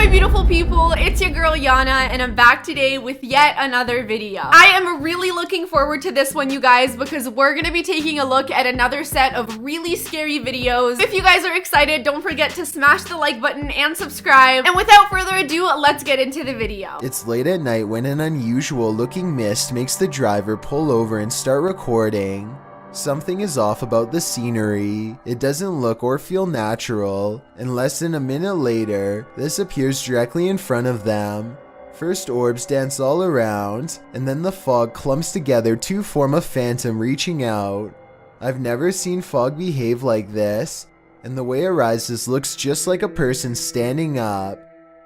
my beautiful people, it's your girl Yana, and I'm back today with yet another video. I am really looking forward to this one, you guys, because we're gonna be taking a look at another set of really scary videos. If you guys are excited, don't forget to smash the like button and subscribe. And without further ado, let's get into the video. It's late at night when an unusual looking mist makes the driver pull over and start recording. Something is off about the scenery. It doesn't look or feel natural, and less than a minute later, this appears directly in front of them. First orbs dance all around, and then the fog clumps together to form a phantom reaching out. I've never seen fog behave like this, and the way it rises looks just like a person standing up.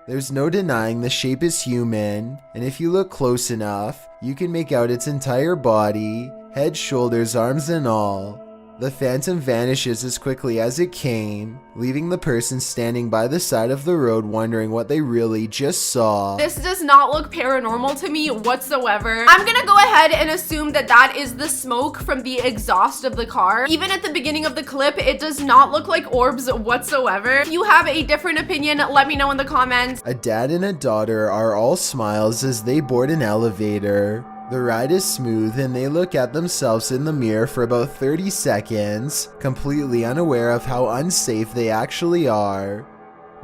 There's no denying the shape is human, and if you look close enough, you can make out its entire body. Head, shoulders, arms, and all. The phantom vanishes as quickly as it came, leaving the person standing by the side of the road wondering what they really just saw. This does not look paranormal to me whatsoever. I'm gonna go ahead and assume that that is the smoke from the exhaust of the car. Even at the beginning of the clip, it does not look like orbs whatsoever. If you have a different opinion, let me know in the comments. A dad and a daughter are all smiles as they board an elevator. The ride is smooth and they look at themselves in the mirror for about 30 seconds, completely unaware of how unsafe they actually are.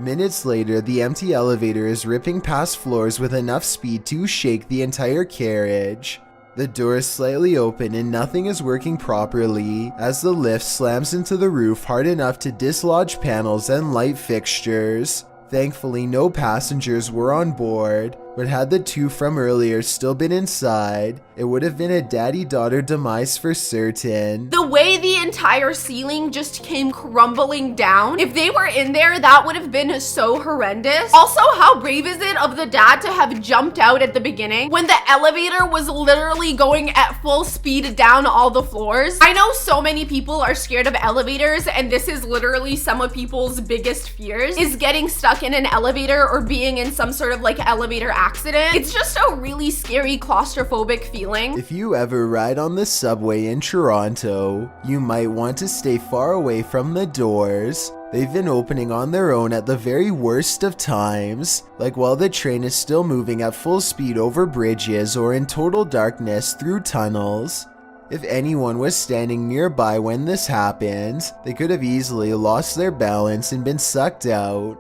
Minutes later, the empty elevator is ripping past floors with enough speed to shake the entire carriage. The door is slightly open and nothing is working properly as the lift slams into the roof hard enough to dislodge panels and light fixtures. Thankfully, no passengers were on board, but had the two from earlier still been inside, it would have been a daddy-daughter demise for certain. The way the entire ceiling just came crumbling down, if they were in there, that would have been so horrendous. Also, how brave is it of the dad to have jumped out at the beginning when the elevator was literally going at full speed down all the floors? I know so many people are scared of elevators, and this is literally some of people's biggest fears, is getting stuck in an elevator or being in some sort of like elevator accident. It's just a really scary claustrophobic feeling. If you ever ride on the subway in Toronto, you might want to stay far away from the doors. They've been opening on their own at the very worst of times, like while the train is still moving at full speed over bridges or in total darkness through tunnels. If anyone was standing nearby when this happened, they could have easily lost their balance and been sucked out.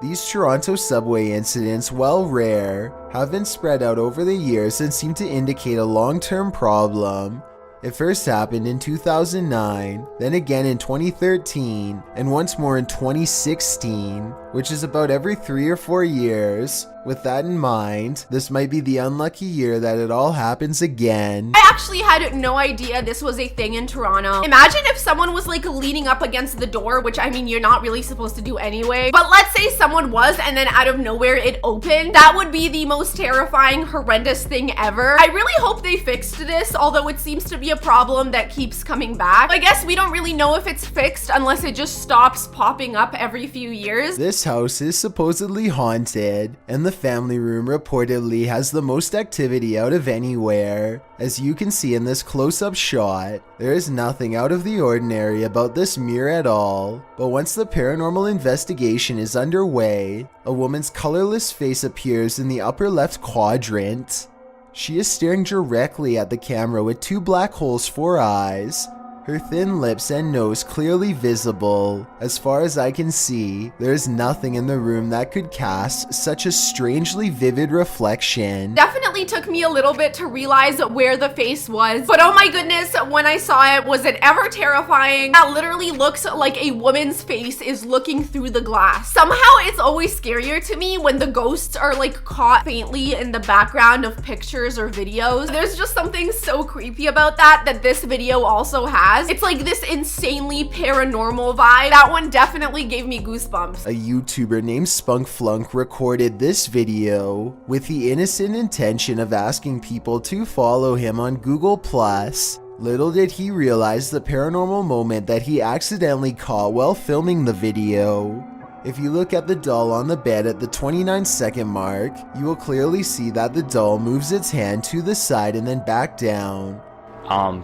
These Toronto subway incidents, while rare, have been spread out over the years and seem to indicate a long-term problem. It first happened in 2009, then again in 2013, and once more in 2016, which is about every 3 or 4 years. With that in mind, this might be the unlucky year that it all happens again. I actually had no idea this was a thing in Toronto. Imagine if someone was like leaning up against the door, which I mean, you're not really supposed to do anyway. But let's say someone was and then out of nowhere it opened. That would be the most terrifying, horrendous thing ever. I really hope they fixed this, although it seems to be a problem that keeps coming back. I guess we don't really know if it's fixed unless it just stops popping up every few years. This house is supposedly haunted, and the family room reportedly has the most activity out of anywhere. As you can see in this close-up shot, there is nothing out of the ordinary about this mirror at all, but once the paranormal investigation is underway, a woman's colorless face appears in the upper left quadrant. She is staring directly at the camera with two black holes for eyes. Her thin lips and nose clearly visible. As far as I can see, there is nothing in the room that could cast such a strangely vivid reflection. Definitely took me a little bit to realize where the face was, but oh my goodness, when I saw it, was it ever terrifying? That literally looks like a woman's face is looking through the glass. Somehow it's always scarier to me when the ghosts are like caught faintly in the background of pictures or videos. There's just something so creepy about that this video also has. It's like this insanely paranormal vibe. That one definitely gave me goosebumps. A YouTuber named Spunkflunk recorded this video with the innocent intention of asking people to follow him on Google+. Little did he realize the paranormal moment that he accidentally caught while filming the video. If you look at the doll on the bed at the 29-second mark, you will clearly see that the doll moves its hand to the side and then back down.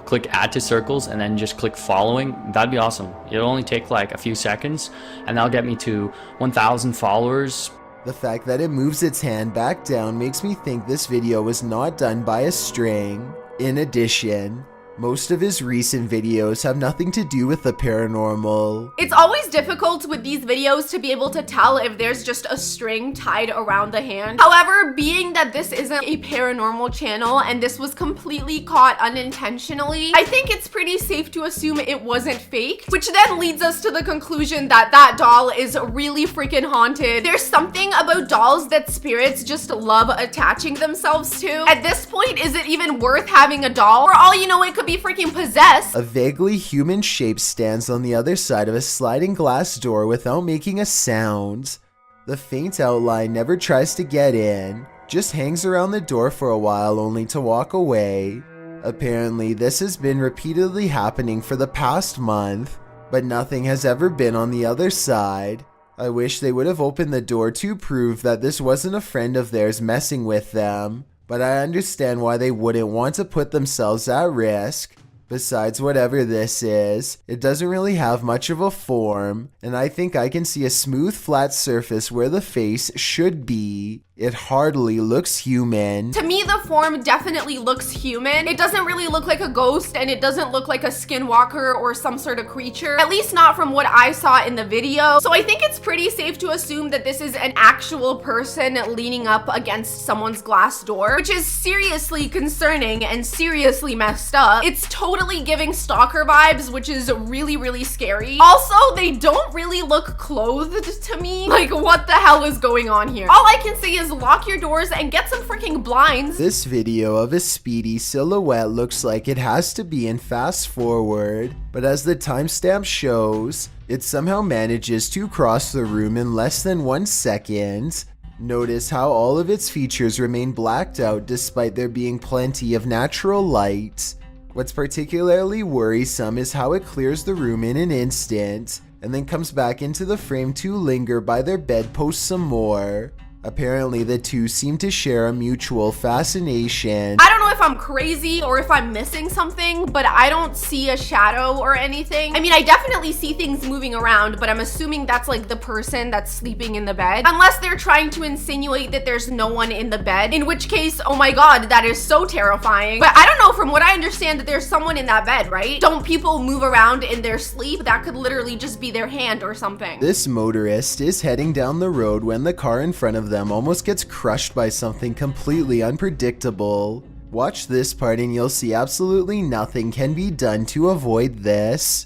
Click add to circles and then just click following. That'd be awesome. It'll only take like a few seconds and that'll get me to 1,000 followers The fact that it moves its hand back down makes me think this video was not done by a string. In addition, most of his recent videos have nothing to do with the paranormal. It's always difficult with these videos to be able to tell if there's just a string tied around the hand. However, being that this isn't a paranormal channel and this was completely caught unintentionally, I think it's pretty safe to assume it wasn't fake, which then leads us to the conclusion that that doll is really freaking haunted. There's something about dolls that spirits just love attaching themselves to. At this point, is it even worth having a doll? For all you know, it could be freaking possessed. A vaguely human shape stands on the other side of a sliding glass door without making a sound. The faint outline never tries to get in, just hangs around the door for a while only to walk away. Apparently, this has been repeatedly happening for the past month, but nothing has ever been on the other side. I wish they would have opened the door to prove that this wasn't a friend of theirs messing with them. But I understand why they wouldn't want to put themselves at risk. Besides, whatever this is, it doesn't really have much of a form, and I think I can see a smooth flat surface where the face should be. It hardly looks human. To me, the form definitely looks human. It doesn't really look like a ghost, and it doesn't look like a skinwalker or some sort of creature, at least not from what I saw in the video. So I think it's pretty safe to assume that this is an actual person leaning up against someone's glass door, which is seriously concerning and seriously messed up. It's totally giving stalker vibes, which is really, really scary. Also, they don't really look clothed to me. Like, what the hell is going on here? All I can say is lock your doors and get some freaking blinds. This video of a speedy silhouette looks like it has to be in fast forward, but as the timestamp shows, it somehow manages to cross the room in less than 1 second. Notice how all of its features remain blacked out despite there being plenty of natural light. What's particularly worrisome is how it clears the room in an instant, and then comes back into the frame to linger by their bedpost some more. Apparently, the two seem to share a mutual fascination. I don't know if I'm crazy or if I'm missing something, but I don't see a shadow or anything. I mean, I definitely see things moving around, but I'm assuming that's like the person that's sleeping in the bed. Unless they're trying to insinuate that there's no one in the bed, in which case, oh my god, that is so terrifying. But I don't know, from what I understand, that there's someone in that bed, right? Don't people move around in their sleep? That could literally just be their hand or something. This motorist is heading down the road when the car in front of them almost gets crushed by something completely unpredictable. Watch this part and you'll see absolutely nothing can be done to avoid this.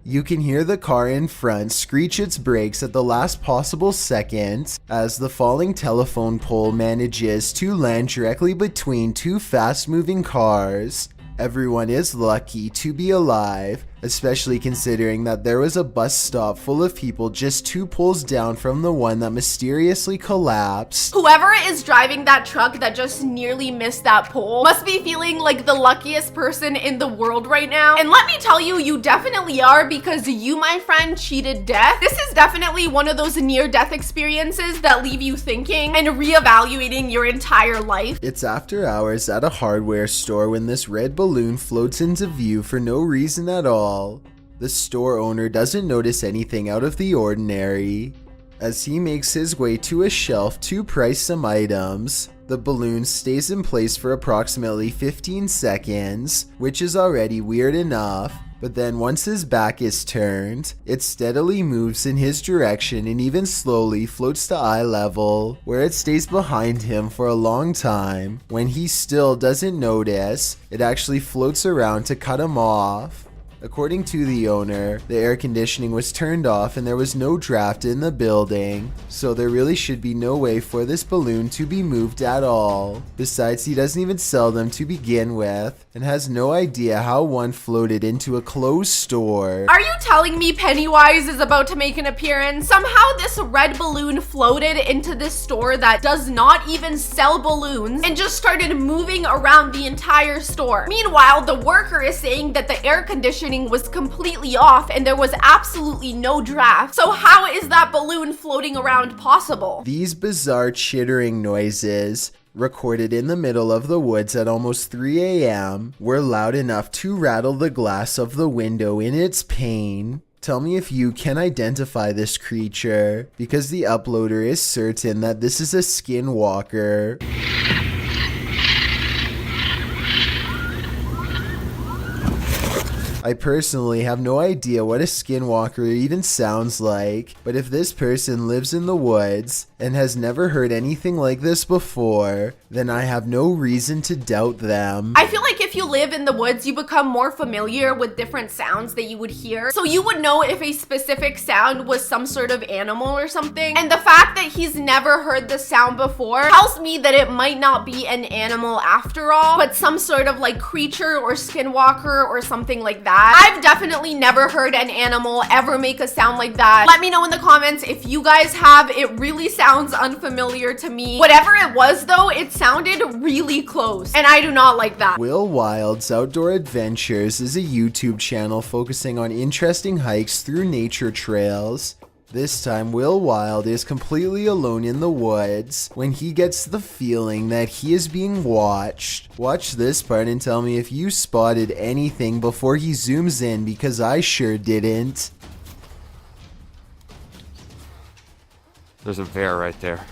You can hear the car in front screech its brakes at the last possible second as the falling telephone pole manages to land directly between two fast-moving cars. Everyone is lucky to be alive, especially considering that there was a bus stop full of people just 2 poles down from the one that mysteriously collapsed. Whoever is driving that truck that just nearly missed that pole must be feeling like the luckiest person in the world right now. And let me tell you, you definitely are, because you, my friend, cheated death. This is definitely one of those near-death experiences that leave you thinking and reevaluating your entire life. It's after hours at a hardware store when this red balloon floats into view for no reason at all. The store owner doesn't notice anything out of the ordinary. As he makes his way to a shelf to price some items, the balloon stays in place for approximately 15 seconds, which is already weird enough. But then once his back is turned, it steadily moves in his direction and even slowly floats to eye level, where it stays behind him for a long time. When he still doesn't notice, it actually floats around to cut him off. According to the owner, the air conditioning was turned off and there was no draft in the building, so there really should be no way for this balloon to be moved at all. Besides, he doesn't even sell them to begin with, and has no idea how one floated into a closed store. Are you telling me Pennywise is about to make an appearance? Somehow this red balloon floated into this store that does not even sell balloons and just started moving around the entire store. Meanwhile, the worker is saying that the air conditioning was completely off and there was absolutely no draft. So how is that balloon floating around possible? These bizarre chittering noises, recorded in the middle of the woods at almost 3 a.m., were loud enough to rattle the glass of the window in its pain. Tell me if you can identify this creature, because the uploader is certain that this is a skinwalker. I personally have no idea what a skinwalker even sounds like, but if this person lives in the woods and has never heard anything like this before, then I have no reason to doubt them. I feel like if you live in the woods, you become more familiar with different sounds that you would hear. So you would know if a specific sound was some sort of animal or something. And the fact that he's never heard the sound before tells me that it might not be an animal after all, but some sort of like creature or skinwalker or something like that. I've definitely never heard an animal ever make a sound like that. Let me know in the comments if you guys have. It really sounds unfamiliar to me. Whatever it was though, it sounded really close, and I do not like that. Will Wild's Outdoor Adventures is a YouTube channel focusing on interesting hikes through nature trails. This time, Will Wild is completely alone in the woods when he gets the feeling that he is being watched. Watch this part and tell me if you spotted anything before he zooms in, because I sure didn't. There's a bear right there.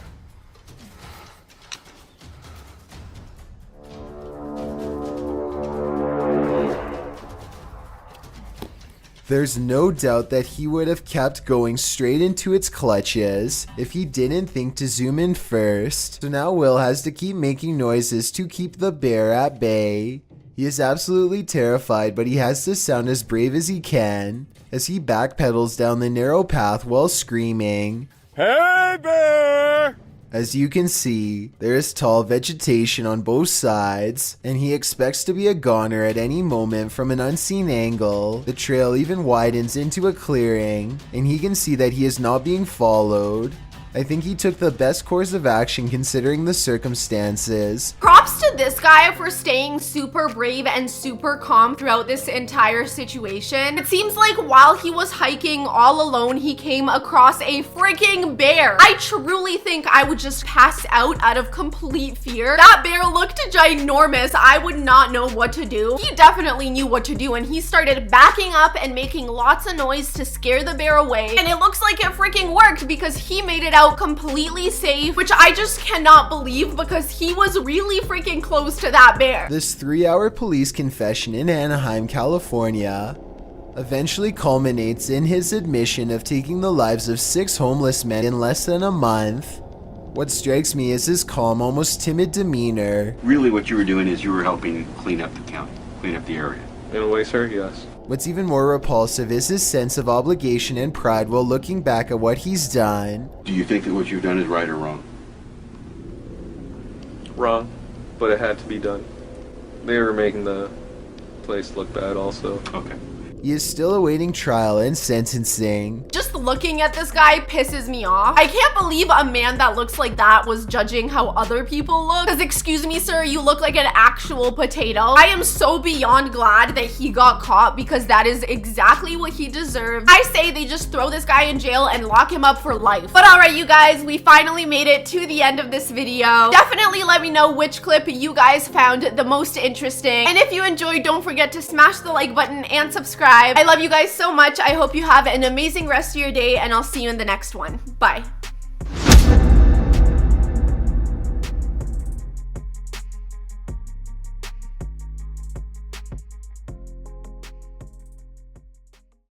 There's no doubt that he would have kept going straight into its clutches if he didn't think to zoom in first. So now Will has to keep making noises to keep the bear at bay. He is absolutely terrified, but he has to sound as brave as he can as he backpedals down the narrow path while screaming, Hey, bear! As you can see, there is tall vegetation on both sides, and he expects to be a goner at any moment from an unseen angle. The trail even widens into a clearing, and he can see that he is not being followed. I think he took the best course of action considering the circumstances. Props to this guy for staying super brave and super calm throughout this entire situation. It seems like while he was hiking all alone, he came across a freaking bear. I truly think I would just pass out of complete fear. That bear looked ginormous. I would not know what to do. He definitely knew what to do, and he started backing up and making lots of noise to scare the bear away. And it looks like it freaking worked because he made it out completely safe, which I just cannot believe because he was really freaking close to that bear. This 3-hour police confession in Anaheim, California, eventually culminates in his admission of taking the lives of 6 homeless men in less than a month. What strikes me is his calm, almost timid demeanor. Really what you were doing is you were helping clean up the county, clean up the area. In a way, sir, yes. What's even more repulsive is his sense of obligation and pride while looking back at what he's done. Do you think that what you've done is right or wrong? Wrong, but it had to be done. They were making the place look bad also. Okay. He is still awaiting trial and sentencing. Just looking at this guy pisses me off. I can't believe a man that looks like that was judging how other people look. Because excuse me, sir, you look like an actual potato. I am so beyond glad that he got caught because that is exactly what he deserved. I say they just throw this guy in jail and lock him up for life. But all right, you guys, we finally made it to the end of this video. Definitely let me know which clip you guys found the most interesting. And if you enjoyed, don't forget to smash the like button and subscribe. I love you guys so much. I hope you have an amazing rest of your day, and I'll see you in the next one. Bye.